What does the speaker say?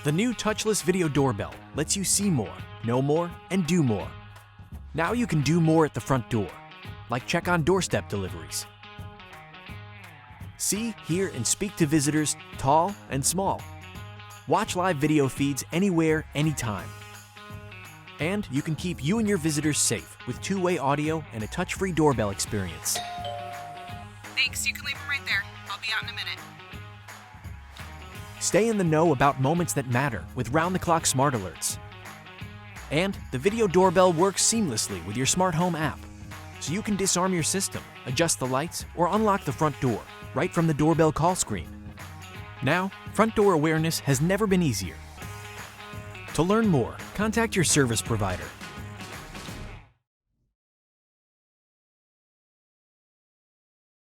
The new touchless video doorbell lets you see more, know more, and do more. Now you can do more at the front door, like check on doorstep deliveries. See, hear, and speak to visitors, tall and small. Watch live video feeds anywhere, anytime. And you can keep you and your visitors safe with two-way audio and a touch-free doorbell experience. Thanks, you can leave them right there. I'll be out in a minute. Stay in the know about moments that matter with round-the-clock smart alerts. And the video doorbell works seamlessly with your smart home app, so you can disarm your system, adjust the lights, or unlock the front door right from the doorbell call screen. Now, front door awareness has never been easier. To learn more, contact your service provider